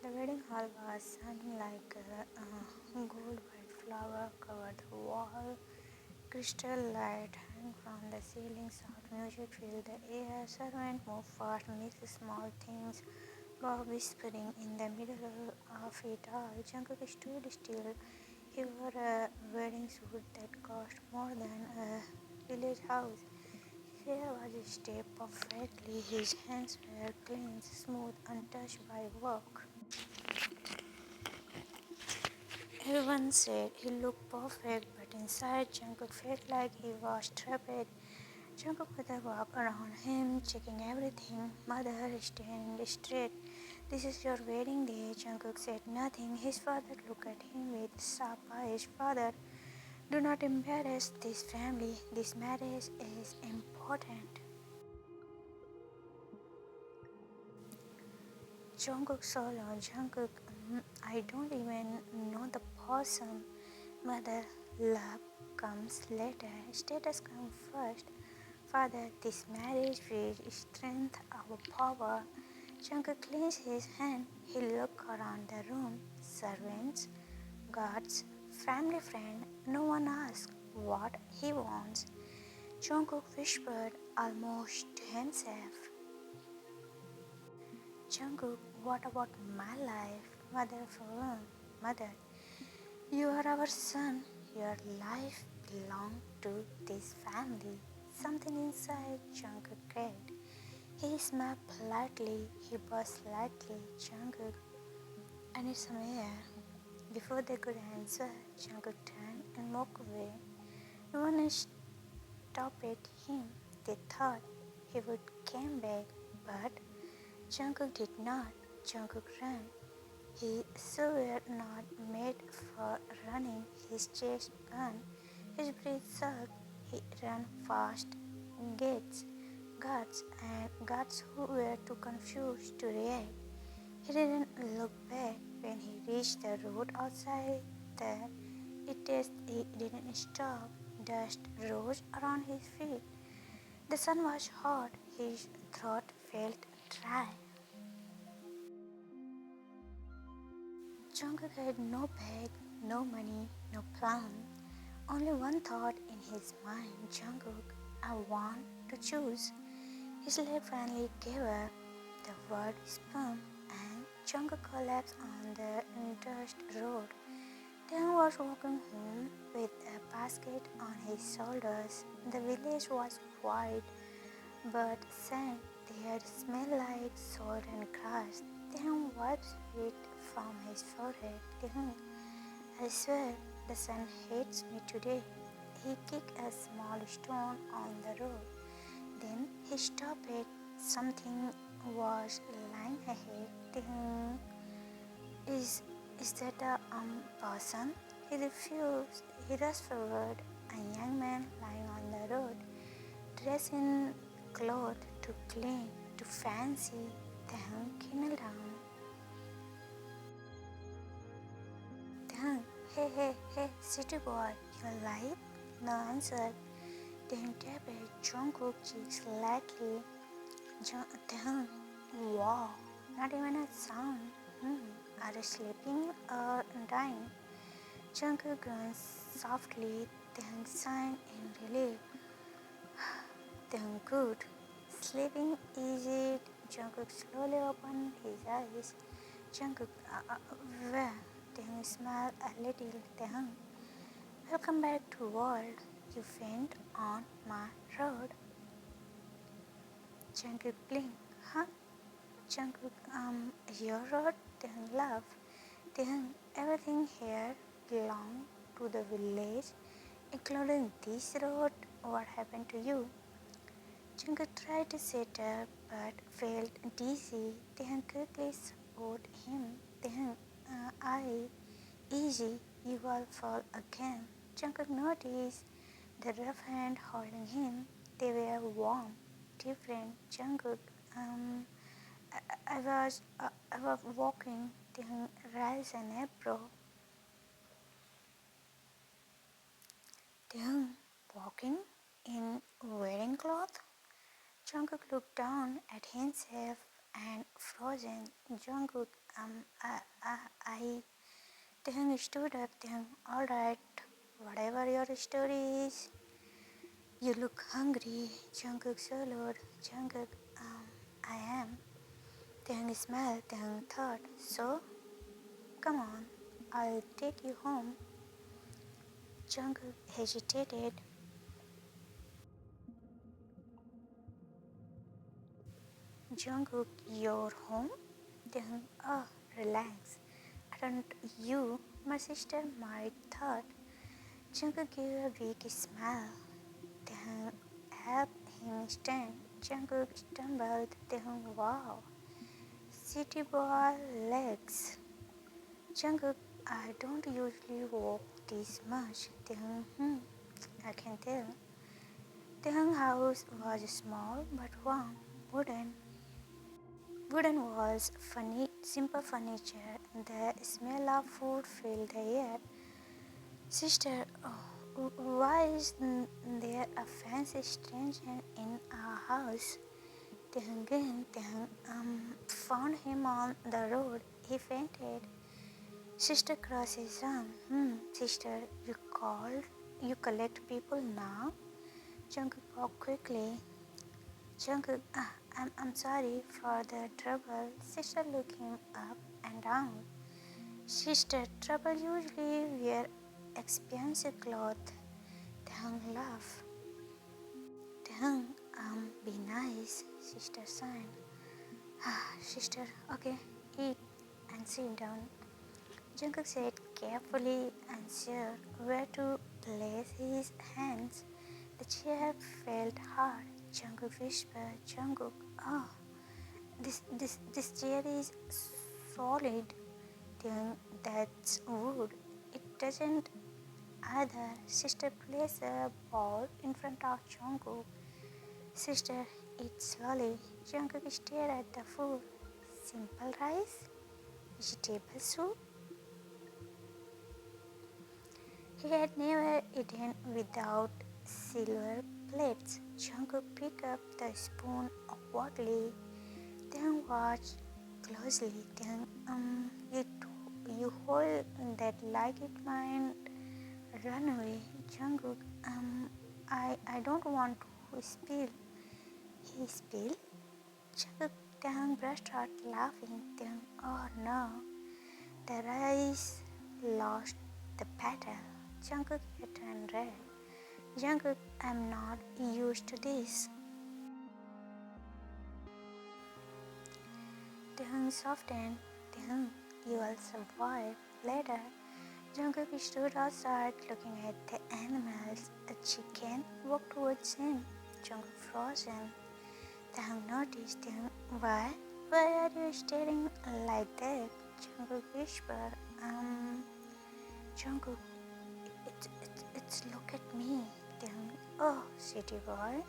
The wedding hall was shining like a gold white flower covered the wall. Crystal light hung from the ceiling, soft music filled the air. Servant moved fast, mixed small things, Bob whispering in the middle of it all. Jungkook stood still. He wore a wedding suit that cost more than a village house. His hair was stayed perfectly. His hands were clean, smooth, untouched by work. Everyone said he looked perfect, but inside Jungkook felt like he was trapped. Jungkook mother walked around him, checking everything. Mother standing straight. This is your wedding day. Jungkook said nothing. His father looked at him with sharp eyes. Father, do not embarrass this family. This marriage is important. Jungkook solo. Jungkook, I don't even know the person. Mother, love comes later. Status comes first. Father, this marriage will strengthen our power. Jungkook clenched his hand. He looked around the room. Servants, guards, family friend. No one asked what he wants. Jungkook whispered almost to himself. Jungkook, what about my life? Mother, you are our son. Your life belongs to this family. Something inside Jungkook cried. He smiled politely. He buzzed slightly. Jungkook, I need some air. Before they could answer, Jungkook turned and walked away. No one stopped him. They thought he would come back, but Jungkook did not. Jungkook ran. His shoes were not made for running. His chest burned. His breath sucked. He ran fast. Gates, guards who were too confused to react. He didn't look back. When he reached the road outside he didn't stop. Dust rose around his feet. The sun was hot. His throat felt dry. Jungkook had no bag, no money, no plan. Only one thought in his mind. Jungkook, I want to choose. His leg finally gave up. The word spun and Jungkook collapsed on the dust road. Taehyung was walking home with a basket on his shoulders. The village was white but sand. The air smelled like salt and grass. Taehyung wiped sweat from his forehead. Taehyung, I swear the sun hates me today. He kicked a small stone on the road. Then he stopped it. Something was lying ahead. Taehyung, is that a person? He refused. He rushed forward. A young man lying on the road, dressed in clothes too clean, too fancy. Taehyung knelt down. Taehyung, hey, city boy, you alive? No answer. Taehyung tapped Jungkook's cheek slightly. Taehyung, wow, not even a sound. Are you sleeping or dying? Jungkook groaned softly. Taehyung sighed in relief. Taehyung, good. Sleeping easy. Jungkook slowly opened his eyes. Jungkook, where? Taehyung smiled a little. Taehyung, welcome back to world. You faint on my road. Jungkook blinked. Huh? Jungkook, your road? Taehyung laughed. Taehyung, everything here belongs to the village, including this road. What happened to you? Jungkook tried to sit up but felt dizzy. Taehyung quickly supported him. Taehyung, easy, you will fall again. Jungkook noticed the rough hand holding him. They were warm, different. Jungkook, I was walking. Taehyung raised an eyebrow. Taehyung, walking in wedding cloth? Jungkook looked down at himself and frozen. Jungkook, I Taehyung stood up. Taehyung, alright, whatever your story is. You look hungry. Jungkook swallowed. Jungkook, I am. Taehyung smiled. Taehyung thought, so? Come on, I'll take you home. Jungkook hesitated. Jungkook, your home? Taehyung, oh, relax. Aren't you? My sister might thought. Jungkook gave a weak smile. Taehyung helped him stand. Jungkook stumbled. Taehyung, wow. City boy legs. Jungkook, I don't usually walk this much. Taehyung, I can tell. Taehyung's house was small but warm, wooden walls, simple furniture. The smell of food filled the air. Sister, why is there a fancy stranger in our house? Taehyung found him on the road. He fainted. Sister crossed his arm. Sister, you collect people now? Jungkook walked quickly. Jungkook, I'm sorry for the trouble. Sister looked him up and down. Sister, trouble usually wear expensive clothes. Taehyung laughed. Taehyung, be nice. Sister sighed. Sister, okay, eat and sit down. Jungkook said carefully, unsure where to place his hands. The chair felt hard. Jungkook whispered, Jungkook, oh, this chair is solid. That's wood. It doesn't either. Sister placed a bowl in front of Jungkook. Sister, eat slowly. Jungkook stared at the food. Simple rice, vegetable soup. He had never eaten without silver plates. Jungkook picked up the spoon awkwardly. Then watched closely. Then, you hold that like it might run away. Jungkook, I don't want to spill. He spilled. Jungkook then burst out laughing. Then, oh no, the rice lost the battle. Jungkook had turned red. Jungkook, I'm not used to this. Taehyung softened. Taehyung, you will survive. Later, Jungkook stood outside looking at the animals. A chicken walked towards him. Jungkook frozen. Taehyung noticed. Taehyung, why are you staring like that? Jungkook whispered. Jungkook, it's look at me. Taehyung, oh, city boy.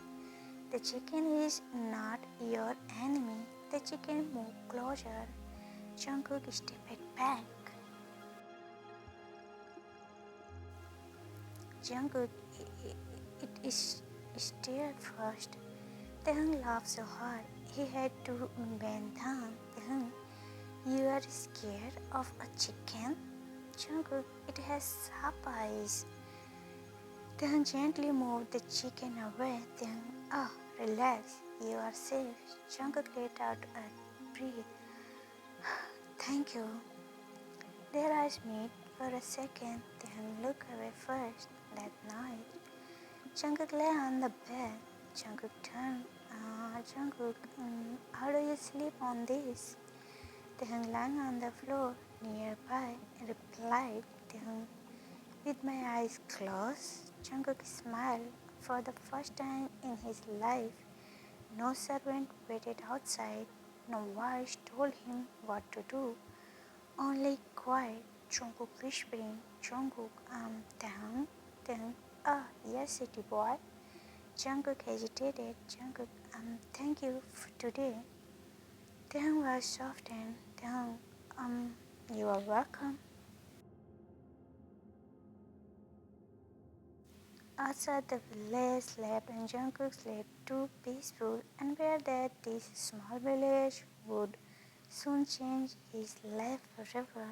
The chicken is not your enemy. The chicken moved closer. Jungkook stepped back. Jungkook, it is stared first. Taehyung laughed so hard he had to bend down. Taehyung, you are scared of a chicken? Jungkook, it has sharp eyes. Taehyung gently moved the chicken away. Taehyung, oh, relax, you are safe. Jungkook let out a breath. Thank you. Their eyes met for a second. Taehyung looked away first. That night, Jungkook lay on the bed. Jungkook turned. Jungkook, how do you sleep on this? Taehyung lying on the floor nearby replied. Taehyung, with my eyes closed. Jungkook smiled. For the first time in his life, no servant waited outside. No voice told him what to do. Only quiet. Jungkook whispering. Jungkook, Taehyung, yes, city boy. Jungkook hesitated. Jungkook, thank you for today. Taehyung was softened. Taehyung, you are welcome. Outside the village slept and Jungkook slept too peaceful and where that this small village would soon change his life forever.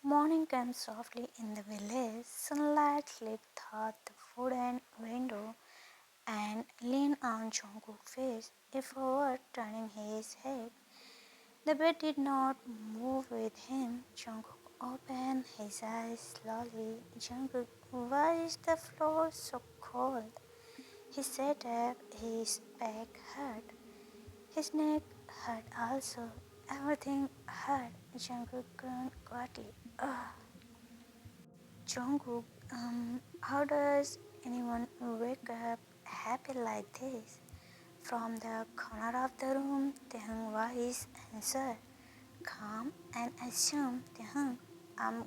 Morning came softly in the village. Sunlight slipped through the wooden window and leaned on Jungkook's face, if forward, turning his head. The bed did not move with him. Jungkook opened his eyes slowly. Jungkook, why is the floor so cold? He sat up, his back hurt. His neck hurt also. Everything hurt. Jungkook groaned quietly. Ugh. Jungkook, how does anyone wake up happy like this? From the corner of the room, Taehyung voice answered, calm and assumed, Taehyung,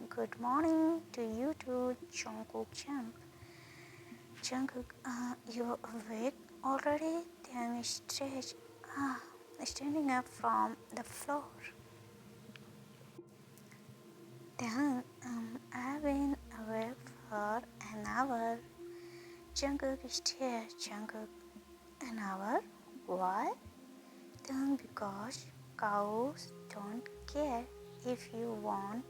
good morning to you too, Jungkook jumped. Jungkook, you awake already? Taehyung stretched, standing up from the floor. Taehyung, I've been awake for an hour. Jungkook stared. Jungkook, an hour? Why? Taehyung, because cows don't care if you want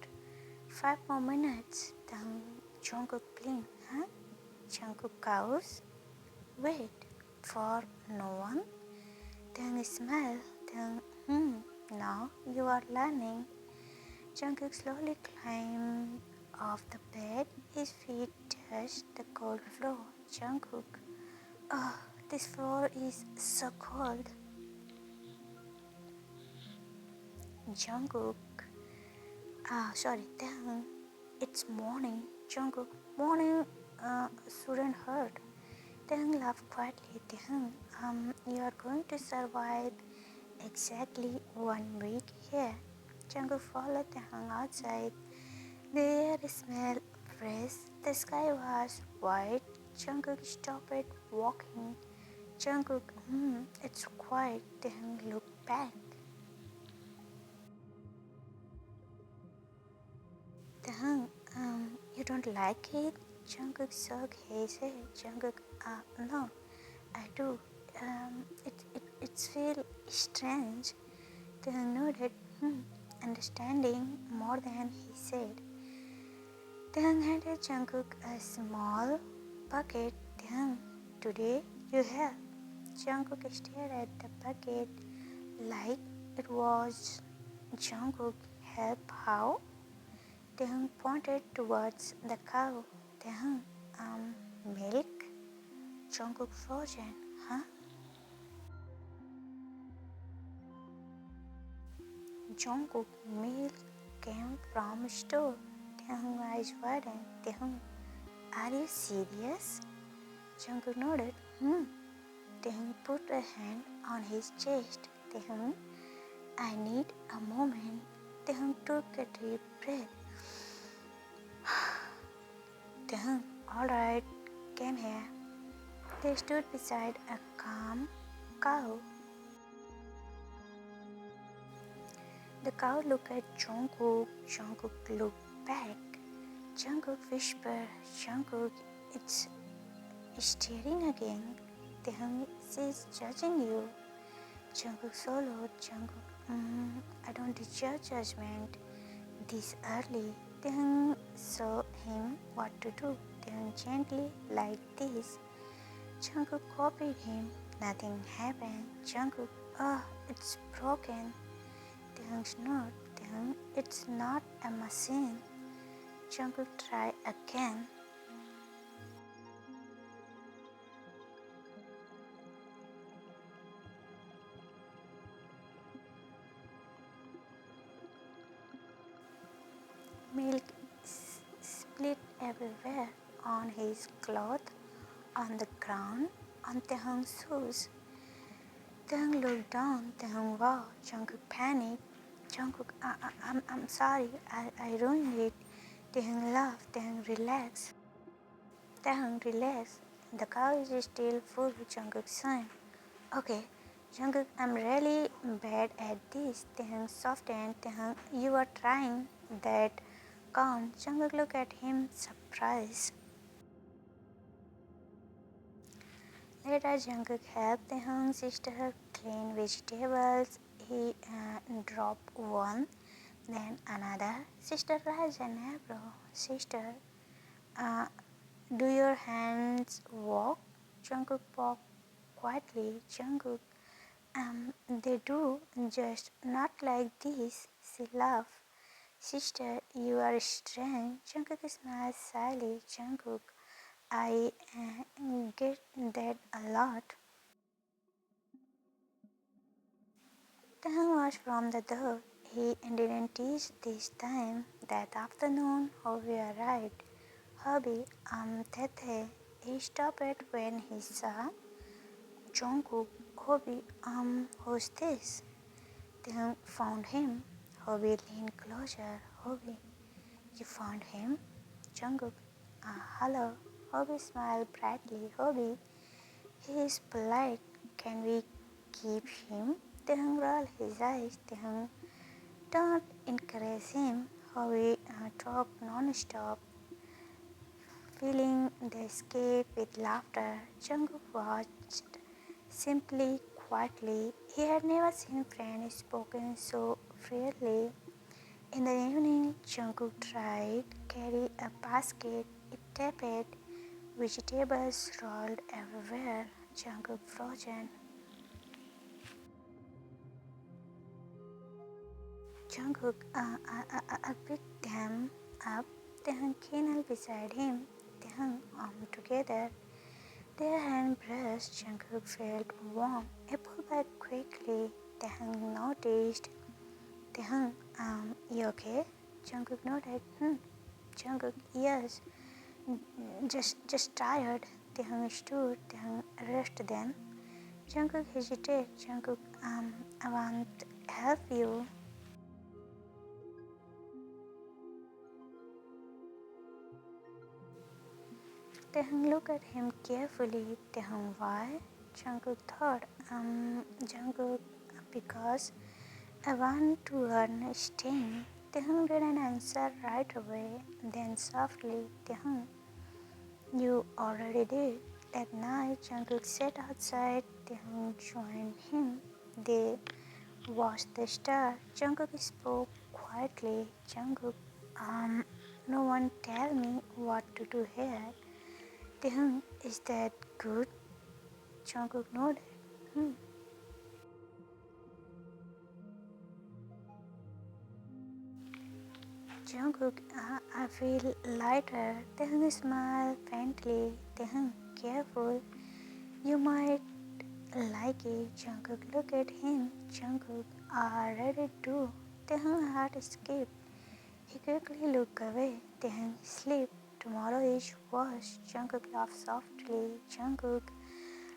5 more minutes. Taehyung, Jungkook blinked. Huh? Jungkook, cows? Wait, for no one? Taehyung smiled. Taehyung, now you are learning. Jungkook slowly climbed off the bed. His feet touched the cold floor. Jungkook, oh, this floor is so cold. Jungkook, Taehyung, it's morning. Jungkook, morning shouldn't hurt. Taehyung laughed quietly. Taehyung, you are going to survive exactly 1 week here. Jungkook followed Taehyung outside. The air smelled fresh. The sky was white. Jungkook stopped walking. Jungkook, it's quiet. Taehyung looked back. Taehyung, you don't like it? Jungkook shook his head. Jungkook, no, I do. It feels strange. Taehyung nodded, understanding more than he said. Taehyung handed Jungkook a small bucket. Taehyung, today you help. Jungkook stared at the bucket like it was Jungkook. Help how? Taehyung pointed towards the cow. Taehyung, milk? Jungkook frozen. Huh? Jungkook, milk came from store. Taehyung eyes widened. Taehyung, are you serious? Jungkook nodded. Taehyung put a hand on his chest. Taehyung, I need a moment. Taehyung took a deep breath. Taehyung, alright, came here. They stood beside a calm cow. The cow looked at Jungkook. Jungkook looked back. Jungkook whispered, Jungkook, it's staring again. Taehyung, she's judging you. Jungkook swallowed. Jungkook, I don't deserve judgment this early. Taehyung showed him what to do. Taehyung gently like this. Jungkook copied him. Nothing happened. Jungkook, oh, it's broken. Taehyung's not. Taehyung, it's not a machine. Jungkook tried again. Milk split everywhere, on his cloth, on the ground, on Taehyung's shoes. Taehyung looked down. Taehyung, wow. Jungkook panicked. Jungkook, I'm sorry. I ruined it. Taehyung laughed. Taehyung, relax. Taehyung, relax. The cow is still full. Jungkook sighed. Okay. Jungkook, I'm really bad at this. Taehyung softened. Taehyung, you are trying. That counts. Jungkook looked at him surprised. Later, Jungkook helped the young sister clean vegetables. He dropped one, then another. Sister Rajana, bro. Sister, uh, do your hands walk? Jungkook walked quietly. Jungkook, they do, just not like this. She laughed. Sister, you are strange. Jungkook smiled shyly. Jungkook, I get that a lot. Tahan was from the door. He didn't teach this time. That afternoon, Hobby arrived. Hobby, Tete. He stopped when he saw Jungkook. Hobby, who's this? Tahan found him. Hobby leaned closer. Hobby, you found him? Jungkook, hello. Hobby smiled brightly. Hobby, he is polite. Can we keep him? Tahan rolled his eyes. Tahan, don't encourage him. Hobby talked non-stop, filling the escape with laughter. Jungkook watched simply, quietly. He had never seen friends spoken so freely. In the evening, Jungkook tried carry a basket. It tapped. Vegetables rolled everywhere. Jungkook frozen. Jungkook picked them up. They hung Kenal beside him. They hung together. Their hand brushed. Jungkook felt warm. He pulled back quickly. They hung noticed. They hung, you okay? Jungkook nodded. Jungkook, yes. Just tired. They hung stood. They hung rest then. Jungkook hesitated. Jungkook, I want to help you. Taehyung looked at him carefully. Taehyung, why? Jungkook thought, Jungkook, because I want to learn staying. Taehyung didn't answer right away. Then softly, Taehyung, you already did. That night, Jungkook sat outside. Taehyung joined him. They watched the star. Jungkook spoke quietly. Jungkook, no one tell me what to do here. Taehyung, is that good? Jungkook nodded. Hmm. Jungkook, I feel lighter. Taehyung smiled faintly. Taehyung, careful. You might like it. Jungkook looked at him. Jungkook, I already do. Taehyung's heart skipped. He quickly looked away. Taehyung, sleep. Tomorrow is worse. Jungkook laughed softly. Jungkook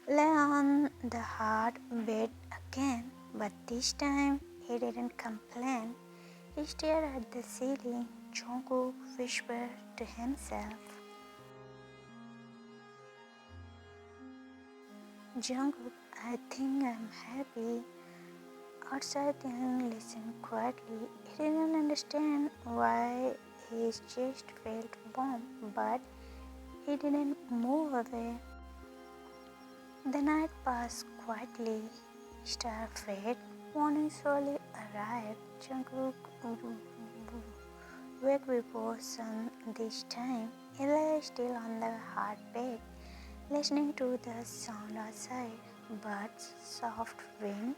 lay on the hard bed again, but this time he didn't complain. He stared at the ceiling. Jungkook whispered to himself. Jungkook, I think I'm happy. Outside, Taehyung listened quietly. He didn't understand why his chest felt warm, but he didn't move away. The night passed quietly. Star faded. Morning slowly arrived. Jungkook woke before sun this time. He lay still on the hard bed, listening to the sound outside. Birds, soft wind,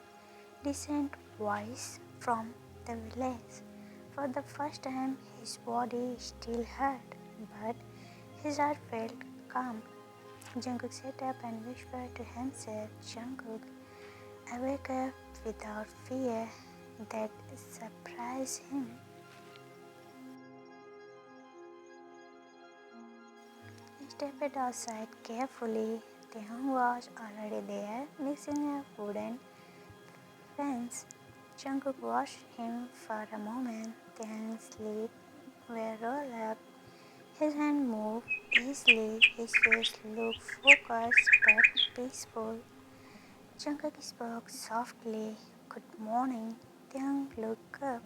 distant voice from the village. For the first time, his body still hurt, but his heart felt calm. Jungkook sat up and whispered to himself, Jungkook, I wake up without fear. That surprised him. He stepped outside carefully. Taehyung was already there, mixing a wooden fence. Jungkook watched him for a moment. Taehyung's sleeves were rolled up. His hand moved easily. His face looked focused but peaceful. Jungkook spoke softly. Good morning. Taehyung looked up.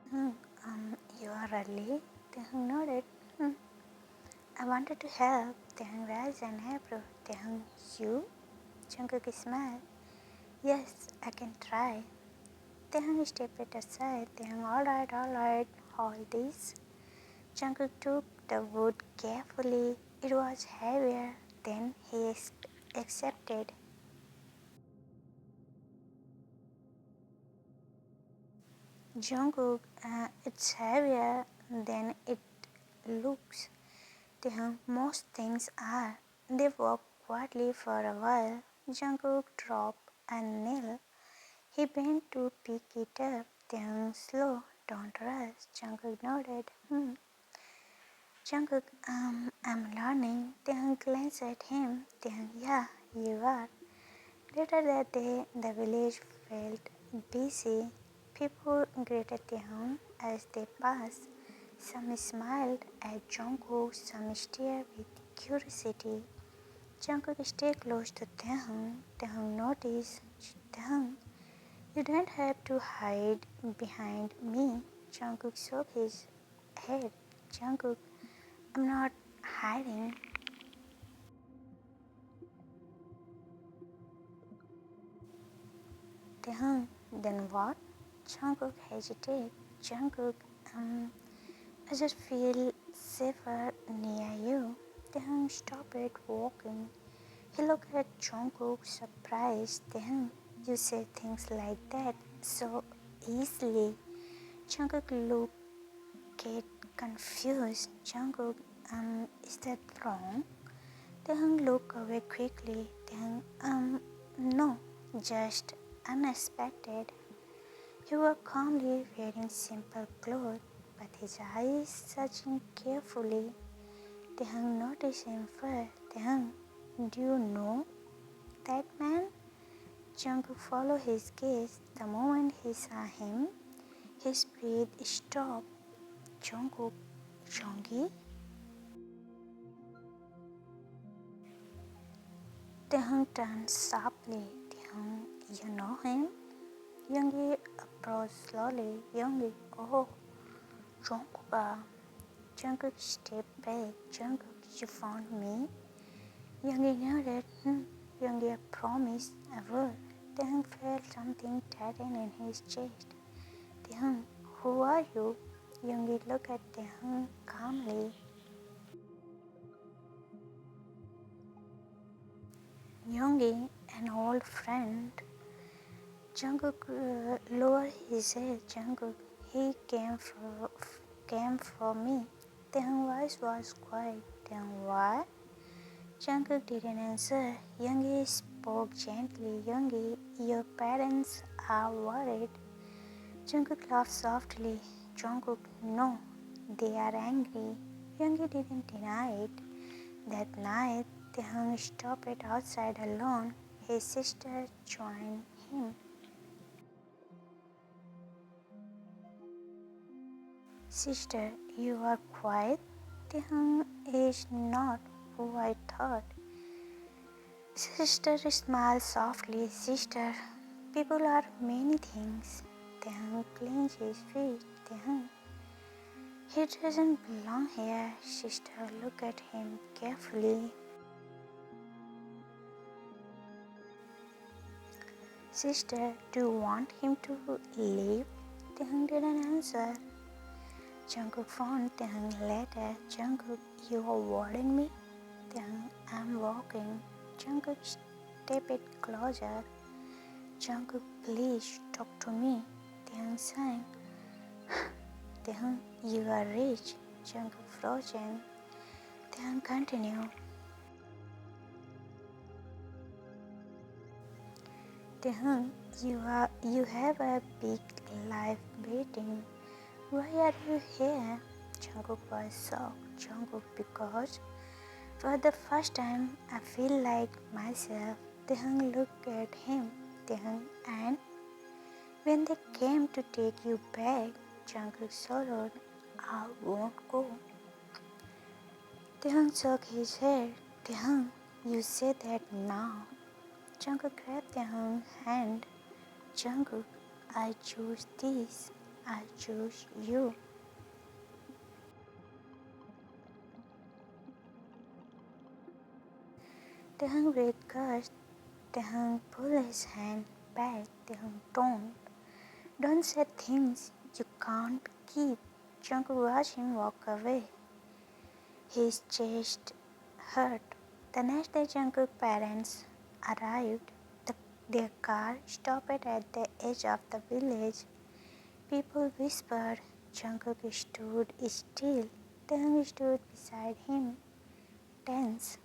Hmm, you are early. Taehyung nodded. Hmm. I wanted to help. Taehyung raised an eyebrow. Taehyung, you? Jungkook smiled. Yes, I can try. Taehyung stepped aside. Taehyung, alright, hold this. Jungkook took the wood carefully. It was heavier than he accepted. Jungkook, it's heavier than it looks. Most things are. They walked quietly for a while. Jungkook dropped a nail. He bent to pick it up. Slow, don't rush. Jungkook nodded. Jungkook, I'm learning. Taehyung glanced at him. Yeah, you are. Later that day, the village felt busy. People greeted Taehyung as they passed. Some smiled at Jungkook, some stared with curiosity. Jungkook stayed close to Taehyung. Taehyung noticed. Taehyung, you don't have to hide behind me. Jungkook shook his head. Jungkook, I'm not hiding. Then what? Jungkook hesitated. Jungkook, I just feel safer near you. Taehyung stopped walking. He looked at Jungkook, surprised. Taehyung, you say things like that so easily. Jungkook looked confused. Jungkook, is that wrong? Taehyung looked away quickly. No, just unexpected. He was calmly wearing simple clothes, but his eyes searching carefully. Taehyung noticed him first. Taehyung, do you know that man? Jungkook followed his gaze. The moment he saw him, his breath stopped. Jungkook, Jonggi? Taehyung turned sharply. Taehyung, you know him? Yoongi approached slowly. Yoongi, oh, Jungkook. Jungkook stepped back. Jungkook, you found me? Yoongi nodded. Yoongi, I promised I would. Taehyung felt something tighten in his chest. Taehyung, who are you? Yoongi looked at Taehyung calmly. Yoongi, an old friend. Jungkook lowered his head. Jungkook, he came for me. Taehyung's voice was quiet. Taehyung, why? Jungkook didn't answer. Yoongi spoke gently. Yoongi, your parents are worried. Jungkook laughed softly. Jungkook, no, they are angry. Yoongi didn't deny it. That night, Taehyung stopped outside alone. His sister joined him. Sister, you are quiet? Taehyung is not who I thought. Sister smiled softly. Sister, people are many things. Taehyung clenched his fist. Taehyung, he doesn't belong here. Sister looked at him carefully. Sister, do you want him to leave? Taehyung didn't answer. Jungkook found Taehyung later. Jungkook, you are warning me? Taehyung, I'm walking. Jungkook stepped closer. Jungkook, please talk to me. Taehyung sang. Taehyung, you are rich. Jungkook frozen. Taehyung continued. Taehyung, you have a big life waiting. Why are you here? Jungkook was shocked. Jungkook, because for the first time I feel like myself. Taehyung looked at him. Taehyung, and when they came to take you back, Jungkook swallowed. I won't go. Taehyung shook his head. Taehyung, you say that now. Jungkook grabbed Taehyung's hand. Jungkook, I choose this. I choose you. Taehyung breathed cursed. Taehyung pulled his hand back. Taehyung don't say things you can't keep. Jungkook watched him walk away. His chest hurt. The next day Jungkook's parents arrived. Their car stopped at the edge of the village. People whispered. Jungkook stood still. Taehyung stood beside him, tense.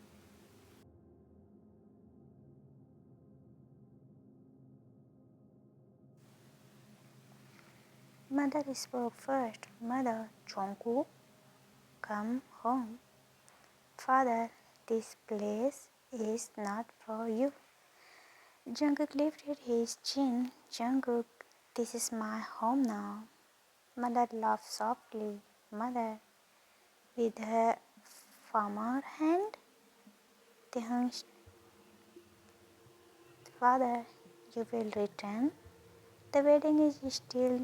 Mother spoke first. Mother, Jungkook, come home. Father, this place is not for you. Jungkook lifted his chin. Jungkook, this is my home now. Mother laughed softly. Mother, with her firmer hand, Taehyung, Father, you will return. The wedding is still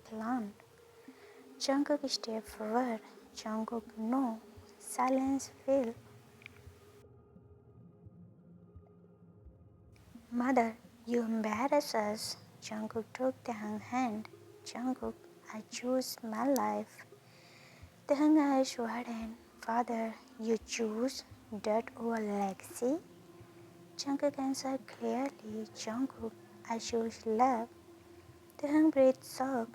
planned. Jungkook stepped forward. Jungkook, no. Silence fell. Mother, you embarrass us. Jungkook took Taehyung's hand. Jungkook, I choose my life. Taehyung's eyes widened. Father, you choose dirt over legacy? Jungkook answered clearly. Jungkook, I choose love. Taehyung breathed shock.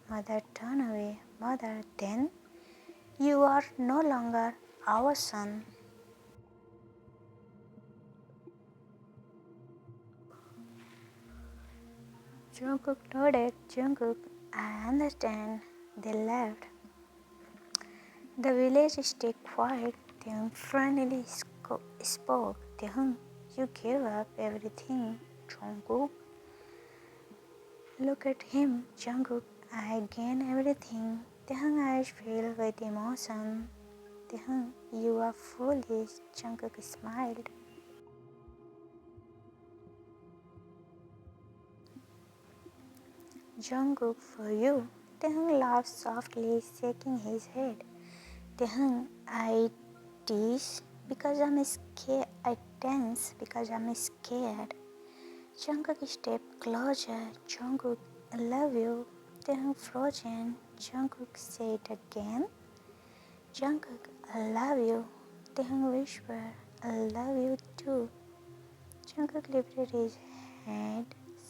Mother turned away. Mother, then you are no longer our son. Jungkook nodded. Jungkook, I understand. They left. The village stayed quiet. Taehyung finally spoke. Taehyung, you gave up everything. Jungkook, look at him. Jungkook, I gained everything. Taehyung's eyes filled with emotion. Taehyung, you are foolish. Jungkook smiled. Jungkook, for you. Taehyung laughed softly, shaking his head. Taehyung, I tease because I'm scared. I tense because I'm scared. Jungkook stepped closer. Jungkook, I love you. Taehyung frozen. Jungkook said again. Jungkook, I love you. Taehyung whispered, I love you too. Jungkook lifted his head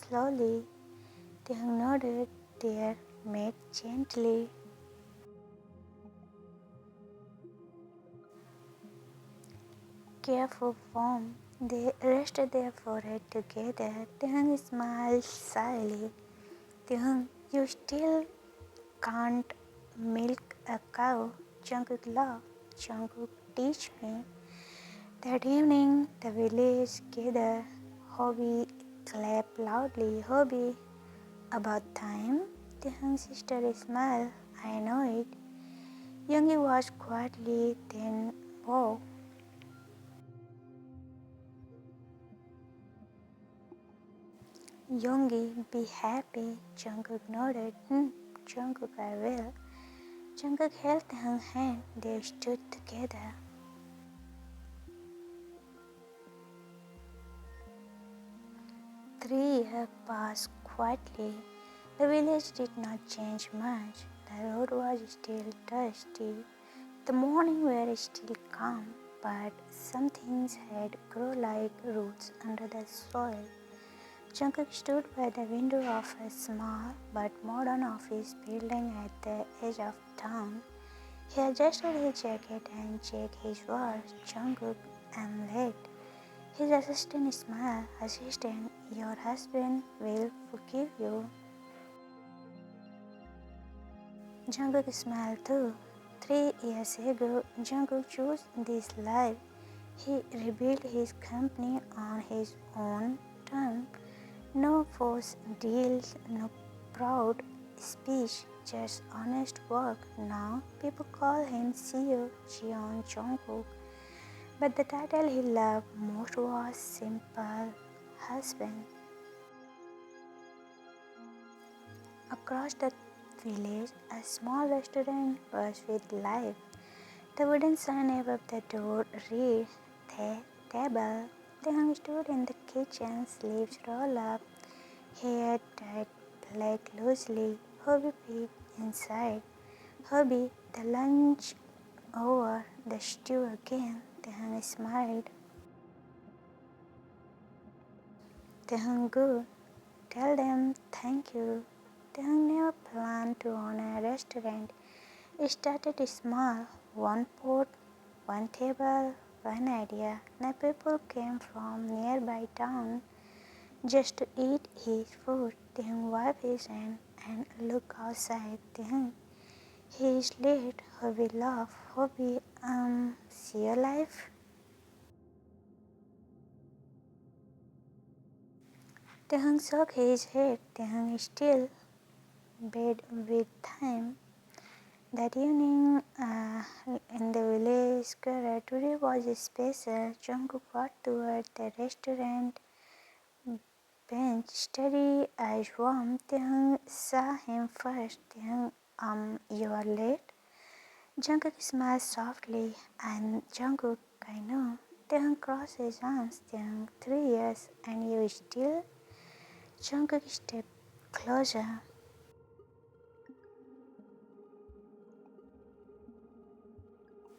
slowly. Taehyung nodded. They met gently. Careful warm. They rested their forehead together. Taehyung smiled shyly. Taehyung, you still can't milk a cow. Jungkook laughed. Jungkook, teach me. That evening, the village gathered. Hobby clapped loudly. Hobby, about time? Taehyung's sister smiled. I know it. Yoongi watched quietly, then wow. Yoongi, be happy. Jungkook nodded. Jungkook, I will. Jungkook held Taehyung's hand. They stood together. 3 years passed quietly. The village did not change much. The road was still dusty. The mornings were still calm, but some things had grown like roots under the soil. Jungkook stood by the window of a small but modern office building at the edge of town. He adjusted his jacket and checked his watch. Jungkook, I'm late. His assistant smiled. Assistant, your husband will forgive you. Jungkook smiled too. 3 years ago, Jungkook chose this life. He rebuilt his company on his own terms. No forced deals, no proud speech, just honest work. Now people call him CEO Jeon Jungkook. But the title he loved most was simple husband. Across the village, a small restaurant was with life. The wooden sign above the door read, "There table. Taehyung stood in the kitchen, sleeves rolled up, hair tied back loosely. Hobby peeked inside. Hobby, the lunch over, the stew again. Taehyung smiled. Taehyung, good. Tell them thank you. Taehyung never planned to own a restaurant. It started small, one pot, one table, one idea. Now people came from nearby town just to eat his food. Taehyung wiped his hand and looked outside. Taehyung, he is late. Hobby laughed. Hobby, see you alive? Taehyung shook his head. Taehyung is still bed with time. That evening in the village square, today was special. Jungkook walked toward the restaurant bench, steady, eyes warm. Taehyung saw him first. Taehyung, you are late? Jungkook smiled softly, and Jungkook, I know. Taehyung crossed his arms. Taehyung, 3 years, and you still? Jungkook stepped closer.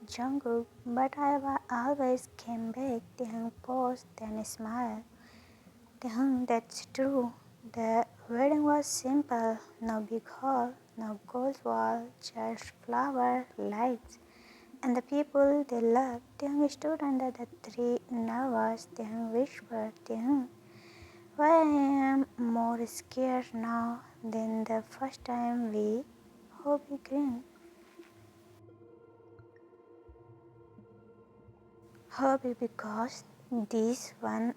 Jungkook, but always came back. Taehyung paused, then smiled. Taehyung, that's true. The wedding was simple, no big hall, no gold wall, just flower, lights, and the people they loved. Taehyung stood under the tree, nervous. Taehyung whispered, Taehyung, why I am more scared now than the first time we Hobby grinned. Hobby because this one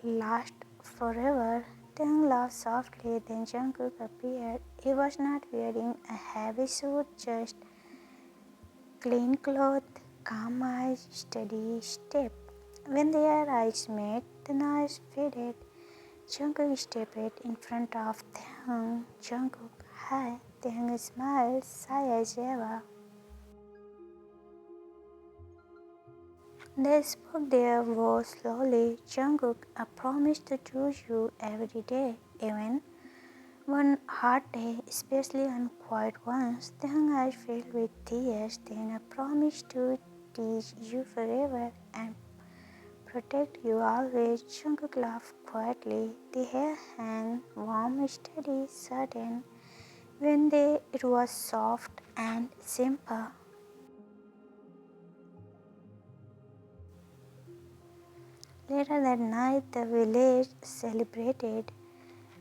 last forever. Taehyung laughed softly, then Jungkook appeared. He was not wearing a heavy suit, just clean clothes, calm eyes, steady step. When their eyes met, the noise faded. Jungkook stepped in front of Taehyung. Jungkook, hi. Taehyung smiled, shy as ever. They spoke their vows slowly. Jungkook, I promise to choose you every day, even one hard day, especially on quiet ones. Taehyung eyes filled with tears. Then I promise to teach you forever and protect you always. Jungkook laughed quietly. The hair hand, warm, steady, certain. It was soft and simple. Later that night, the village celebrated.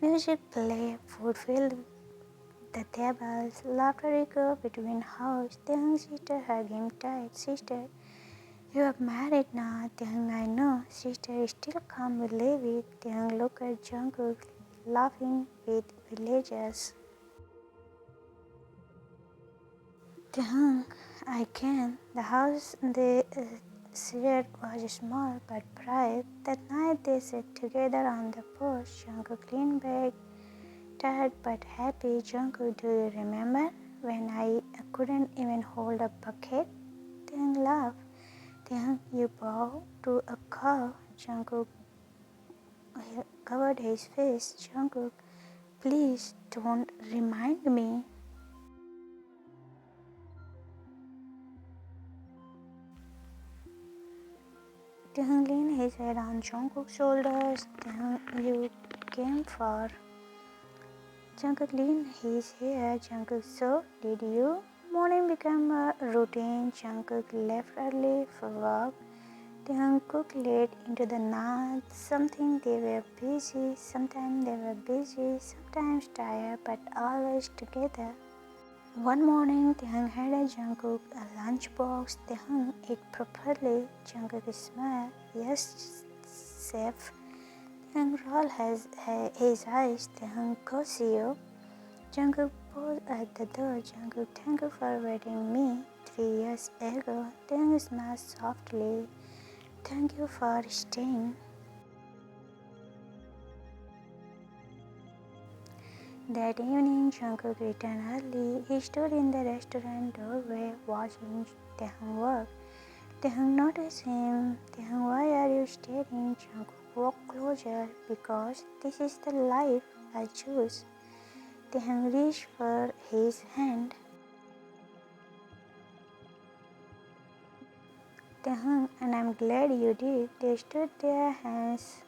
Music played, food filled the tables, laughter echoed between houses. Taehyung's sister hugged him tight. Sister, you are married now. Taehyung, I know. Sister still can't believe it. Taehyung looked at Jungkook, laughing with villagers. Taehyung, I can. The house they shared was small but bright. That night they sat together on the porch. Jungkook leaned back, tired but happy. Jungkook, do you remember when I couldn't even hold a bucket? Taehyung laughed. Taehyung, you bowed to a cow. Jungkook covered his face. Jungkook, please don't remind me. Taehyung leaned his head on Jungkook's shoulders. Taehyung, you came for. Jungkook leaned his hair. Jungkook, so did you? Morning became a routine. Jungkook left early for work. Taehyung cooked late into the night. Sometimes they were busy, sometimes tired, but always together. One morning, Taehyung handed Jungkook a lunchbox. Taehyung ate properly. Jungkook smiled. Yes, chef. Taehyung rolled his eyes. Taehyung, go see you. Jungkook paused at the door. Jungkook, thank you for wedding me 3 years ago. Taehyung smiled softly. Thank you for staying. That evening, Jungkook returned early. He stood in the restaurant doorway watching Taehyung work. Taehyung noticed him. Taehyung, why are you staring? Jungkook walked closer. Because this is the life I choose. Taehyung reached for his hand. Taehyung, and I'm glad you did. They stood there, hands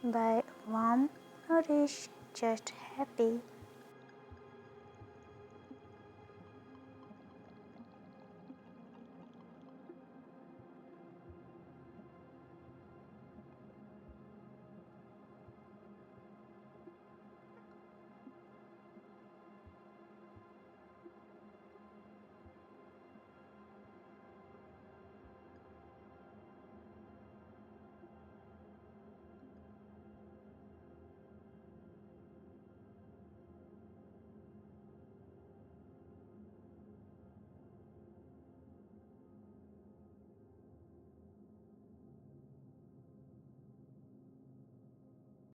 by warm, nourished, just happy.